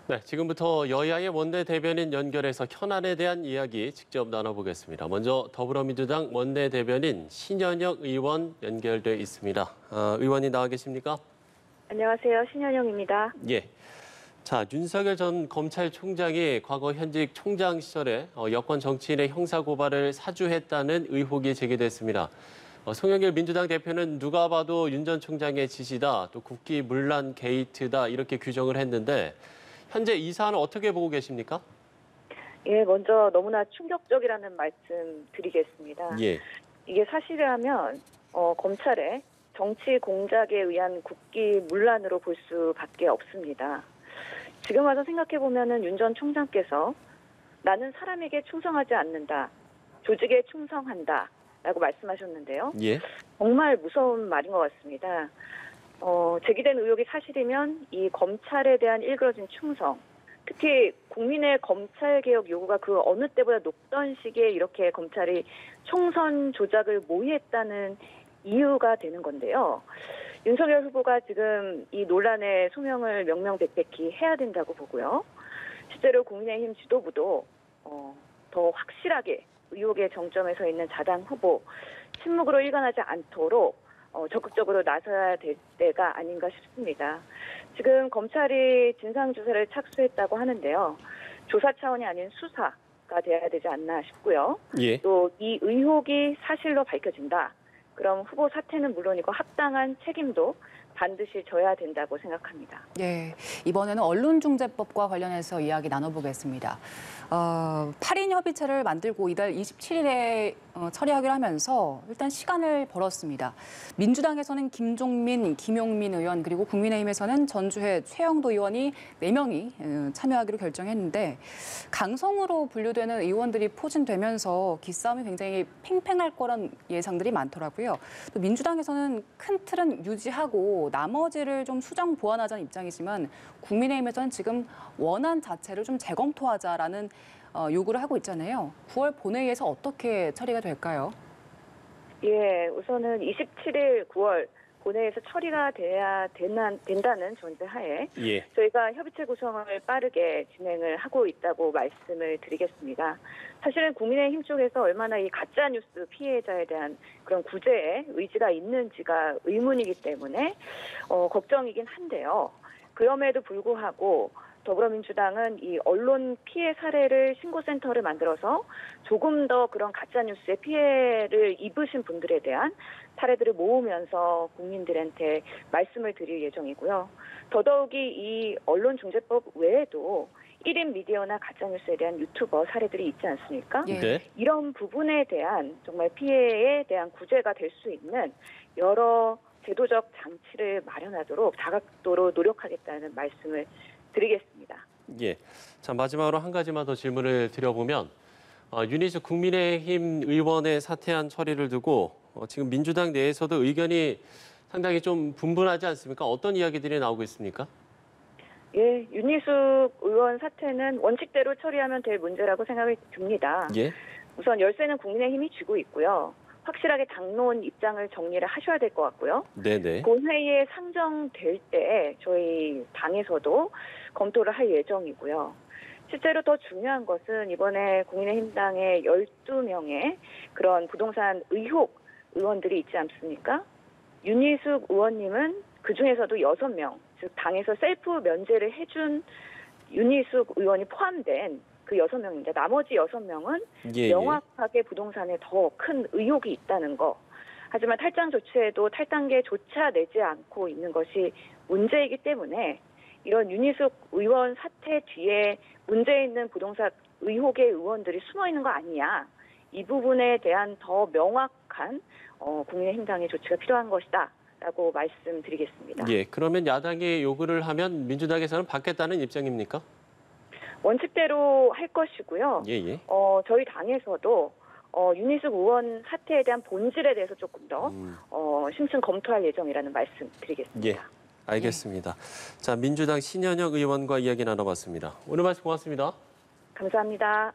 네, 지금부터 여야의 원내대변인 연결해서 현안에 대한 이야기 직접 나눠보겠습니다. 먼저 더불어민주당 원내대변인 신현역 의원 연결돼 있습니다. 의원이 나와 계십니까? 안녕하세요. 신현영입니다. 예. 자, 윤석열 전 검찰총장이 과거 현직 총장 시절에 여권 정치인의 형사고발을 사주했다는 의혹이 제기됐습니다. 송영길 민주당 대표는 누가 봐도 윤 전 총장의 지시다, 또 국기문란 게이트다 이렇게 규정을 했는데 현재 이 사안을 어떻게 보고 계십니까? 예, 먼저 너무나 충격적이라는 말씀 드리겠습니다. 예. 이게 사실이라면 검찰의 정치 공작에 의한 국기문란으로 볼 수밖에 없습니다. 지금 와서 생각해 보면은 윤 전 총장께서 나는 사람에게 충성하지 않는다, 조직에 충성한다라고 말씀하셨는데요. 예. 정말 무서운 말인 것 같습니다. 제기된 의혹이 사실이면 이 검찰에 대한 일그러진 충성, 특히 국민의 검찰개혁 요구가 그 어느 때보다 높던 시기에 이렇게 검찰이 총선 조작을 모의했다는 이유가 되는 건데요. 윤석열 후보가 지금 이 논란의 소명을 명명백백히 해야 된다고 보고요. 실제로 국민의힘 지도부도 더 확실하게 의혹의 정점에 서 있는 자당 후보 침묵으로 일관하지 않도록 적극적으로 나서야 될 때가 아닌가 싶습니다. 지금 검찰이 진상조사를 착수했다고 하는데요. 조사 차원이 아닌 수사가 돼야 되지 않나 싶고요. 예. 또 이 의혹이 사실로 밝혀진다. 그럼 후보 사퇴는 물론이고 합당한 책임도 반드시 져야 된다고 생각합니다. 예, 이번에는 언론중재법과 관련해서 이야기 나눠보겠습니다. 8인 협의체를 만들고 이달 27일에 처리하기로 하면서 일단 시간을 벌었습니다. 민주당에서는 김종민, 김용민 의원 그리고 국민의힘에서는 전주회 최영도 의원이 4명이 참여하기로 결정했는데 강성으로 분류되는 의원들이 포진되면서 기싸움이 굉장히 팽팽할 거란 예상들이 많더라고요. 또 민주당에서는 큰 틀은 유지하고 나머지를 좀 수정 보완하자는 입장이지만 국민의힘에서는 지금 원안 자체를 좀 재검토하자라는 요구를 하고 있잖아요. 9월 본회의에서 어떻게 처리가 될까요? 예, 우선은 27일 9월 본회의에서 처리가 된다는 전제하에 저희가 협의체 구성을 빠르게 진행을 하고 있다고 말씀을 드리겠습니다. 사실은 국민의힘 쪽에서 얼마나 이 가짜뉴스 피해자에 대한 그런 구제에 의지가 있는지가 의문이기 때문에 걱정이긴 한데요. 그럼에도 불구하고 더불어민주당은 이 언론 피해 사례를 신고센터를 만들어서 조금 더 그런 가짜뉴스의 피해를 입으신 분들에 대한 사례들을 모으면서 국민들한테 말씀을 드릴 예정이고요. 더더욱이 이 언론중재법 외에도 1인 미디어나 가짜뉴스에 대한 유튜버 사례들이 있지 않습니까? 예. 이런 부분에 대한 정말 피해에 대한 구제가 될 수 있는 여러 제도적 장치를 마련하도록 다각도로 노력하겠다는 말씀을 드리겠습니다. 예. 자, 마지막으로 한 가지만 더 질문을 드려보면 윤희숙 국민의힘 의원의 사퇴한 처리를 두고 지금 민주당 내에서도 의견이 상당히 좀 분분하지 않습니까? 어떤 이야기들이 나오고 있습니까? 예, 윤희숙 의원 사퇴는 원칙대로 처리하면 될 문제라고 생각이 듭니다. 예. 우선 열쇠는 국민의힘이 쥐고 있고요. 확실하게 당론 입장을 정리를 하셔야 될 것 같고요. 네네. 본회의에 상정될 때 저희 당에서도 검토를 할 예정이고요. 실제로 더 중요한 것은 이번에 국민의힘당의 12명의 그런 부동산 의혹 의원들이 있지 않습니까? 윤희숙 의원님은 그중에서도 6명, 즉 당에서 셀프 면제를 해준 윤희숙 의원이 포함된 그 6명인데 나머지 6명은 명확하게 부동산에 더 큰 의혹이 있다는 거. 하지만 탈당 조치에도 탈당계조차 내지 않고 있는 것이 문제이기 때문에 이런 윤희숙 의원 사태 뒤에 문제 있는 부동산 의혹의 의원들이 숨어 있는 거 아니냐. 이 부분에 대한 더 명확한 국민의힘당의 조치가 필요한 것이다. 라고 말씀드리겠습니다. 예, 그러면 야당이 요구를 하면 민주당에서는 받겠다는 입장입니까? 원칙대로 할 것이고요. 예. 저희 당에서도 윤희숙 의원 사태에 대한 본질에 대해서 조금 더 심층 검토할 예정이라는 말씀 드리겠습니다. 예, 알겠습니다. 자, 민주당 신현역 의원과 이야기 나눠봤습니다. 오늘 말씀 고맙습니다. 감사합니다.